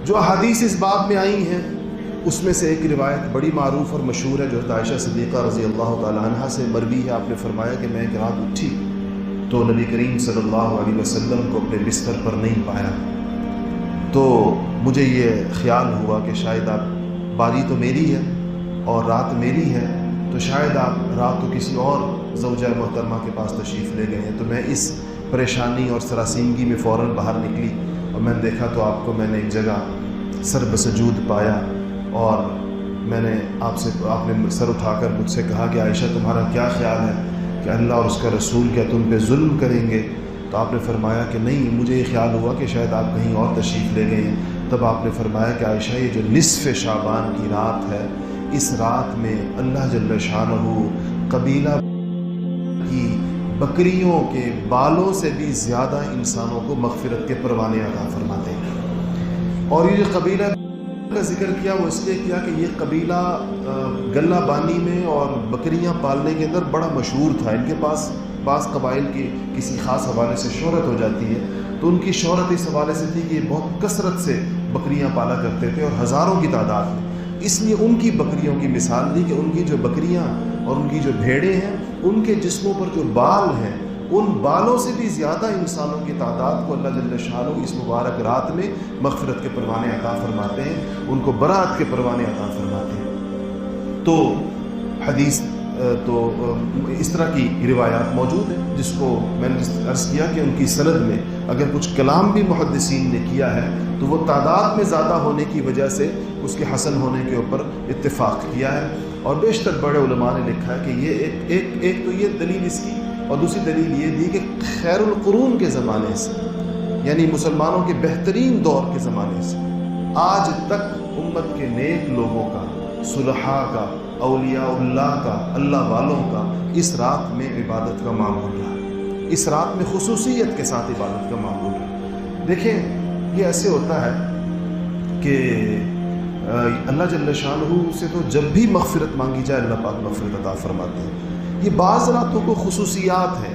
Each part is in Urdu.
جو احادیث اس باب میں آئی ہیں اس میں سے ایک روایت بڑی معروف اور مشہور ہے جو عائشہ صدیقہ رضی اللہ تعالی عنہا سے مروی ہے. آپ نے فرمایا کہ میں ایک رات اٹھی تو نبی کریم صلی اللہ علیہ وسلم کو اپنے بستر پر نہیں پایا. تو مجھے یہ خیال ہوا کہ شاید آپ باری تو میری ہے اور رات میری ہے، تو شاید آپ رات کو کسی اور زوجہ محترمہ کے پاس تشریف لے گئے ہیں. تو میں اس پریشانی اور سراسیمگی میں فوراً باہر نکلی اور میں نے دیکھا تو آپ کو میں نے ایک جگہ سر بسجود پایا اور میں نے آپ نے سر اٹھا کر مجھ سے کہا کہ عائشہ تمہارا کیا خیال ہے کہ اللہ اور اس کا رسول کیا تم پہ ظلم کریں گے؟ تو آپ نے فرمایا کہ نہیں، مجھے یہ خیال ہوا کہ شاید آپ کہیں اور تشریف لے گئے ہیں. تب آپ نے فرمایا کہ عائشہ یہ جو نصف شعبان کی رات ہے، اس رات میں اللہ جل شانہ قبیلہ کی بکریوں کے بالوں سے بھی زیادہ انسانوں کو مغفرت کے پروانے عطا فرماتے ہیں. اور یہ جو قبیلہ کا ذکر کیا وہ اس لیے کیا کہ یہ قبیلہ غلہ بانی میں اور بکریاں پالنے کے اندر بڑا مشہور تھا. ان کے پاس بعض قبائل کی کسی خاص حوالے سے شہرت ہو جاتی ہے، تو ان کی شہرت اس حوالے سے تھی کہ یہ بہت کثرت سے بکریاں پالا کرتے تھے اور ہزاروں کی تعداد میں. اس لیے ان کی بکریوں کی مثال دی کہ ان کی جو بکریاں اور ان کی جو بھیڑیں ہیں ان کے جسموں پر جو بال ہیں ان بالوں سے بھی زیادہ انسانوں کی تعداد کو اللہ جل شانہ اس مبارک رات میں مغفرت کے پروانے عطا فرماتے ہیں، ان کو برات کے پروانے عطا فرماتے ہیں. تو حدیث تو اس طرح کی روایات موجود ہیں جس کو میں نے عرض کیا کہ ان کی سند میں اگر کچھ کلام بھی محدثین نے کیا ہے تو وہ تعداد میں زیادہ ہونے کی وجہ سے اس کے حسن ہونے کے اوپر اتفاق کیا ہے. اور بیشتر بڑے علماء نے لکھا ہے کہ یہ ایک تو یہ دلیل اس کی، اور دوسری دلیل یہ دی کہ خیر القرون کے زمانے سے، یعنی مسلمانوں کے بہترین دور کے زمانے سے آج تک امت کے نیک لوگوں کا، صلحاء کا، اولیاء اللہ کا، اللہ والوں کا اس رات میں عبادت کا معمول رہا. اس رات میں خصوصیت کے ساتھ عبادت کا معمول رہا. دیکھیں یہ ایسے ہوتا ہے کہ اللہ جل شانہ سے تو جب بھی مغفرت مانگی جائے اللہ پاک مغفرت عطا فرماتے ہیں. یہ بعض راتوں کو خصوصیات ہیں،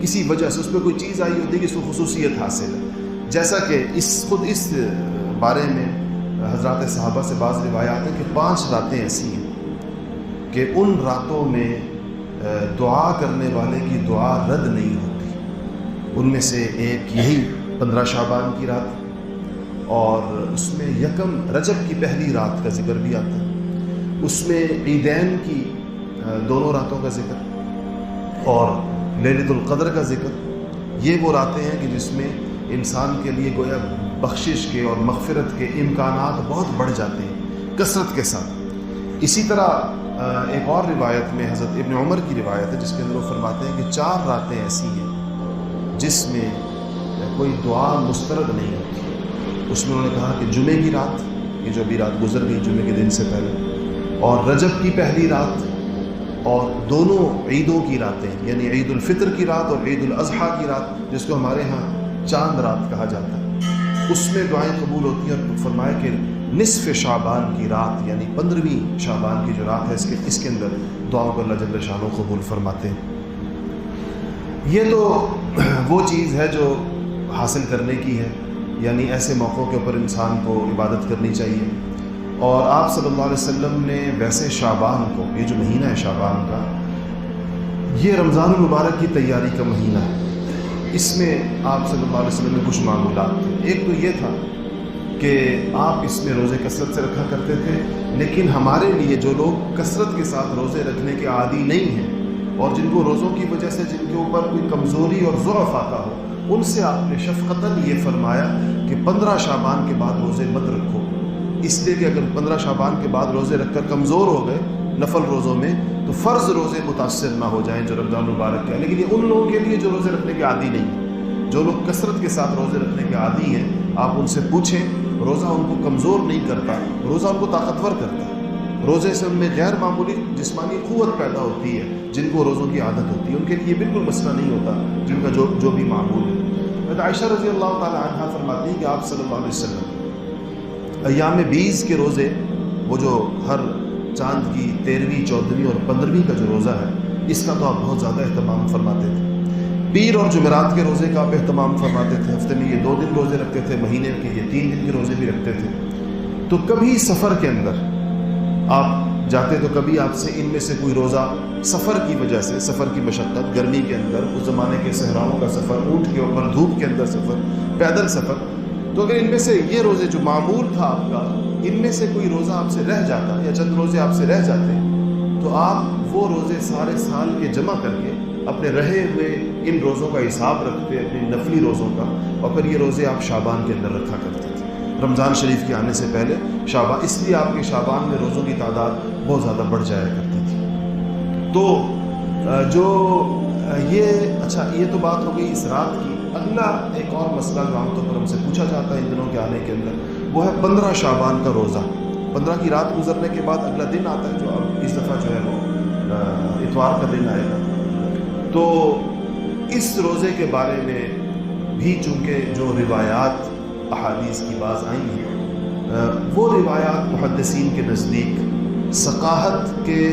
کسی وجہ سے اس پہ کوئی چیز آئی ہوتی ہے کہ اس کو خصوصیت حاصل ہے. جیسا کہ خود اس بارے میں حضرات صحابہ سے بعض روایات ہیں کہ 5 راتیں ایسی ہیں کہ ان راتوں میں دعا کرنے والے کی دعا رد نہیں ہوتی. ان میں سے ایک یہی 15 شعبان کی رات، اور اس میں یکم رجب کی پہلی رات کا ذکر بھی آتا ہے. اس میں عیدین کی دونوں راتوں کا ذکر اور لیلۃ القدر کا ذکر. یہ وہ راتیں ہیں کہ جس میں انسان کے لیے گویا بخشش کے اور مغفرت کے امکانات بہت بڑھ جاتے ہیں کثرت کے ساتھ. اسی طرح ایک اور روایت میں حضرت ابن عمر کی روایت ہے جس کے اندر وہ فرماتے ہیں کہ 4 راتیں ایسی ہیں جس میں کوئی دعا مسترد نہیں ہوتی. اس میں انہوں نے کہا کہ جمعے کی رات، یہ جو ابھی رات گزر گئی جمعے کے دن سے پہلے، اور رجب کی پہلی رات، اور دونوں عیدوں کی راتیں یعنی عید الفطر کی رات اور عید الاضحیٰ کی رات جس کو ہمارے ہاں چاند رات کہا جاتا ہے، اس میں دعائیں قبول ہوتی ہیں. اور فرمایا کہ نصف شعبان کی رات یعنی 15ویں شعبان کی جو رات ہے اس کے اندر دعاؤں کو اللہ جل شانہ قبول فرماتے ہیں. یہ تو وہ چیز ہے جو حاصل کرنے کی ہے، یعنی ایسے موقعوں کے اوپر انسان کو عبادت کرنی چاہیے. اور آپ صلی اللہ علیہ وسلم نے ویسے شعبان کو، یہ جو مہینہ ہے شعبان کا، یہ رمضان المبارک کی تیاری کا مہینہ ہے. اس میں آپ صلی اللہ علیہ وسلم میں کچھ معمولات تھے. ایک تو یہ تھا کہ آپ اس میں روزے کثرت سے رکھا کرتے تھے، لیکن ہمارے لیے جو لوگ کثرت کے ساتھ روزے رکھنے کے عادی نہیں ہیں اور جن کو روزوں کی وجہ سے جن کے اوپر کوئی کمزوری اور ضعف آتا ہو، ان سے آپ نے شفقتاً یہ فرمایا کہ 15 شعبان کے بعد روزے مت رکھو. اس لیے کہ اگر 15 شعبان کے بعد روزے رکھ کر کمزور ہو گئے نفل روزوں میں تو فرض روزے متاثر نہ ہو جائیں جو رمضان المبارک کا ہے. لیکن یہ ان لوگوں کے لیے جو روزے رکھنے کے عادی نہیں ہیں، جو لوگ کثرت کے ساتھ روزے رکھنے کے عادی ہیں، آپ ان سے پوچھیں. روزہ ان کو کمزور نہیں کرتا، روزہ ان کو طاقتور کرتا ہے. روزے سے ان میں غیر معمولی جسمانی قوت پیدا ہوتی ہے. جن کو روزوں کی عادت ہوتی ہے ان کے لیے بالکل مسئلہ نہیں ہوتا، جن کا جو بھی معمول ہے. عائشہ رضی اللہ تعالی عنہا فرماتی ہیں کہ آپ صلی اللہ علیہ وسلم ایام 20 کے روزے، وہ جو ہر چاند کی 13ویں، 14ویں اور 15ویں کا جو روزہ ہے، اس کا تو آپ بہت زیادہ اہتمام فرماتے تھے. پیر اور جمعرات کے روزے کا آپ اہتمام فرماتے تھے، ہفتے میں یہ 2 دن روزے رکھتے تھے، مہینے کے یہ 3 دن کے روزے بھی رکھتے تھے. تو کبھی سفر کے اندر آپ جاتے تو کبھی آپ سے ان میں سے کوئی روزہ سفر کی وجہ سے، سفر کی مشقت، گرمی کے اندر، اس زمانے کے صحراؤں کا سفر، اونٹ کے اوپر دھوپ کے اندر سفر، پیدل سفر، تو اگر ان میں سے یہ روزے جو معمول تھا آپ کا، ان میں سے کوئی روزہ آپ سے رہ جاتا یا چند روزے آپ سے رہ جاتے تو آپ وہ روزے سارے سال کے جمع کر کے اپنے رہے ہوئے ان روزوں کا حساب رکھتے، اپنے نفلی روزوں کا، اور پھر یہ روزے آپ شعبان کے اندر رکھا کرتے تھے رمضان شریف کے آنے سے پہلے. شعبان، اس لیے آپ کے شعبان میں روزوں کی تعداد بہت زیادہ بڑھ جایا کرتی تھی. تو جو یہ تو بات ہو گئی اس رات کی. اگلا ایک اور مسئلہ جو عام طور پر ہم سے پوچھا جاتا ہے ان دنوں کے آنے کے اندر، وہ ہے 15 شعبان کا روزہ. 15 کی رات گزرنے کے بعد اگلا دن آتا ہے، جو اب اس دفعہ جو ہے وہ اتوار کا دن آئے گا. تو اس روزے کے بارے میں بھی چونکہ جو روایات احادیث کی باز آئی ہیں، وہ روایات محدثین کے نزدیک ثقافت کے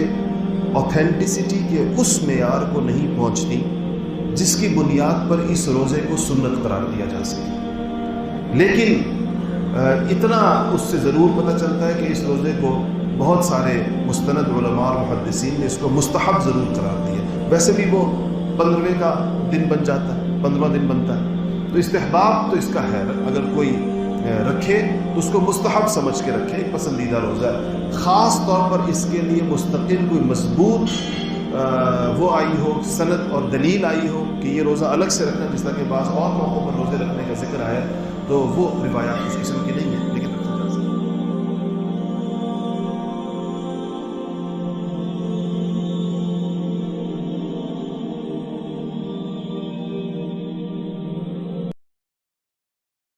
اوتھینٹسٹی کے اس معیار کو نہیں پہنچتی جس کی بنیاد پر اس روزے کو سنت قرار دیا جا سکے. لیکن اتنا اس سے ضرور پتہ چلتا ہے کہ اس روزے کو بہت سارے مستند علماء اور محدثین نے اس کو مستحب ضرور قرار دیا. ویسے بھی وہ 15ویں کا دن بن جاتا ہے، 15واں دن بنتا ہے، تو استحباب تو اس کا ہے. اگر کوئی رکھے تو اس کو مستحب سمجھ کے رکھے، ایک پسندیدہ روزہ ہے. خاص طور پر اس کے لیے مستقل کوئی مضبوط وہ آئی ہو، سند اور دلیل آئی ہو کہ یہ روزہ الگ سے رکھنا، جس طرح کہ بعض اور موقعوں پر روزے رکھنے کا ذکر آیا، تو وہ روایات اس قسم کی نہیں ہے.